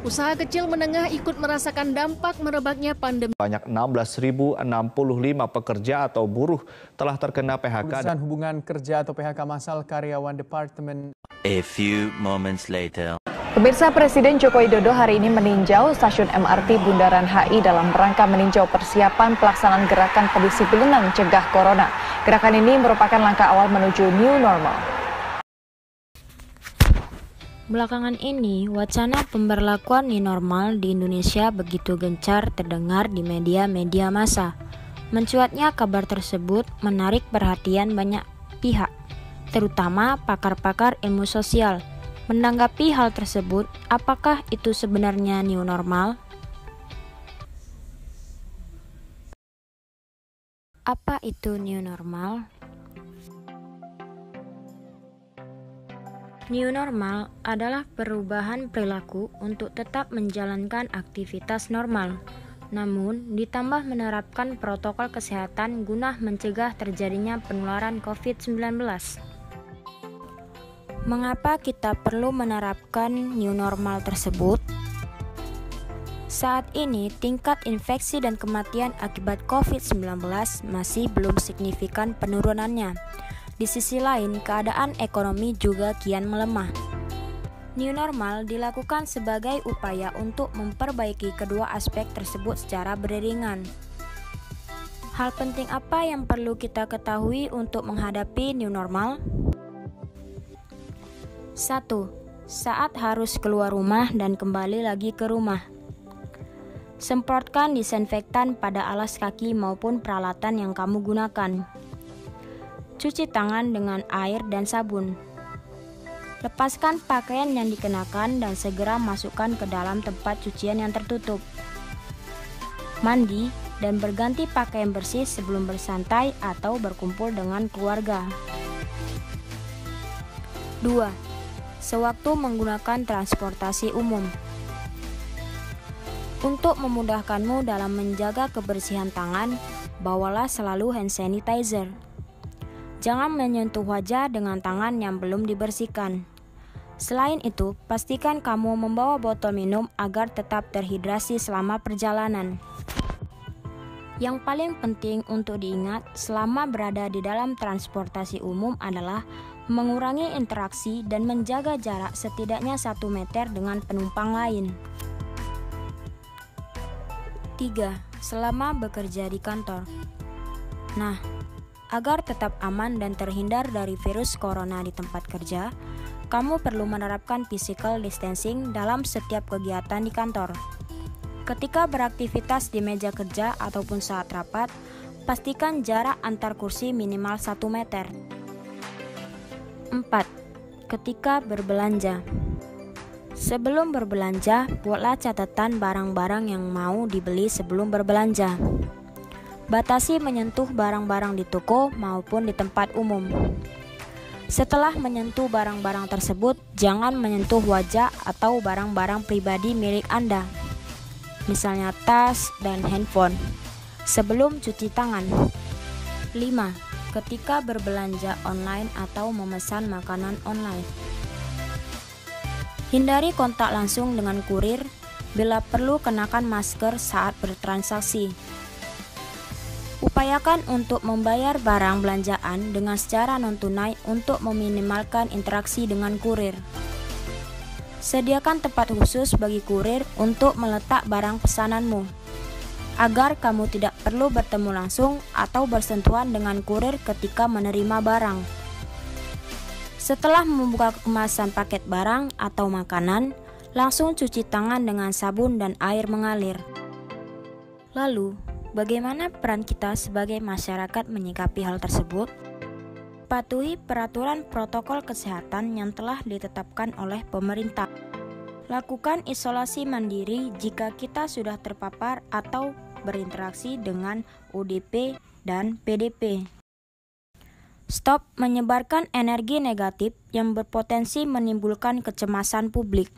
Usaha kecil menengah ikut merasakan dampak merebaknya pandemi. Banyak 16.065 pekerja atau buruh telah terkena PHK. Urusan hubungan kerja atau PHK massal karyawan Departemen. A few moments later. Pemirsa, Presiden Joko Widodo hari ini meninjau stasiun MRT Bundaran HI dalam rangka meninjau persiapan pelaksanaan gerakan pendisiplinan cegah corona. Gerakan ini merupakan langkah awal menuju new normal. Belakangan ini, wacana pemberlakuan new normal di Indonesia begitu gencar terdengar di media-media massa. Mencuatnya kabar tersebut menarik perhatian banyak pihak, terutama pakar-pakar ilmu sosial. Menanggapi hal tersebut, apakah itu sebenarnya new normal? Apa itu new normal? New normal adalah perubahan perilaku untuk tetap menjalankan aktivitas normal, namun ditambah menerapkan protokol kesehatan guna mencegah terjadinya penularan COVID-19. Mengapa kita perlu menerapkan new normal tersebut? Saat ini, tingkat infeksi dan kematian akibat COVID-19 masih belum signifikan penurunannya. Di sisi lain, keadaan ekonomi juga kian melemah. New normal dilakukan sebagai upaya untuk memperbaiki kedua aspek tersebut secara beriringan. Hal penting apa yang perlu kita ketahui untuk menghadapi new normal? 1. Saat harus keluar rumah dan kembali lagi ke rumah, semprotkan disinfektan pada alas kaki maupun peralatan yang kamu gunakan. Cuci tangan dengan air dan sabun. Lepaskan pakaian yang dikenakan dan segera masukkan ke dalam tempat cucian yang tertutup. Mandi dan berganti pakaian bersih sebelum bersantai atau berkumpul dengan keluarga. 2. Sewaktu menggunakan transportasi umum. Untuk memudahkanmu dalam menjaga kebersihan tangan, bawalah selalu hand sanitizer. Jangan menyentuh wajah dengan tangan yang belum dibersihkan. Selain itu, pastikan kamu membawa botol minum agar tetap terhidrasi selama perjalanan. Yang paling penting untuk diingat selama berada di dalam transportasi umum adalah mengurangi interaksi dan menjaga jarak setidaknya 1 meter dengan penumpang lain. 3. Selama bekerja di kantor. Agar tetap aman dan terhindar dari virus corona di tempat kerja, kamu perlu menerapkan physical distancing dalam setiap kegiatan di kantor. Ketika beraktivitas di meja kerja ataupun saat rapat, pastikan jarak antar kursi minimal 1 meter. 4. Ketika berbelanja. Sebelum berbelanja, buatlah catatan barang-barang yang mau dibeli sebelum berbelanja. Batasi menyentuh barang-barang di toko maupun di tempat umum. Setelah menyentuh barang-barang tersebut, jangan menyentuh wajah atau barang-barang pribadi milik Anda, misalnya tas dan handphone, sebelum cuci tangan. 5. Ketika berbelanja online atau memesan makanan online. Hindari kontak langsung dengan kurir, bila perlu kenakan masker saat bertransaksi. Upayakan untuk membayar barang belanjaan dengan secara non-tunai untuk meminimalkan interaksi dengan kurir. Sediakan tempat khusus bagi kurir untuk meletak barang pesananmu, agar kamu tidak perlu bertemu langsung atau bersentuhan dengan kurir ketika menerima barang. Setelah membuka kemasan paket barang atau makanan, langsung cuci tangan dengan sabun dan air mengalir. Lalu, bagaimana peran kita sebagai masyarakat menyikapi hal tersebut? Patuhi peraturan protokol kesehatan yang telah ditetapkan oleh pemerintah. Lakukan isolasi mandiri jika kita sudah terpapar atau berinteraksi dengan ODP dan PDP. Stop menyebarkan energi negatif yang berpotensi menimbulkan kecemasan publik.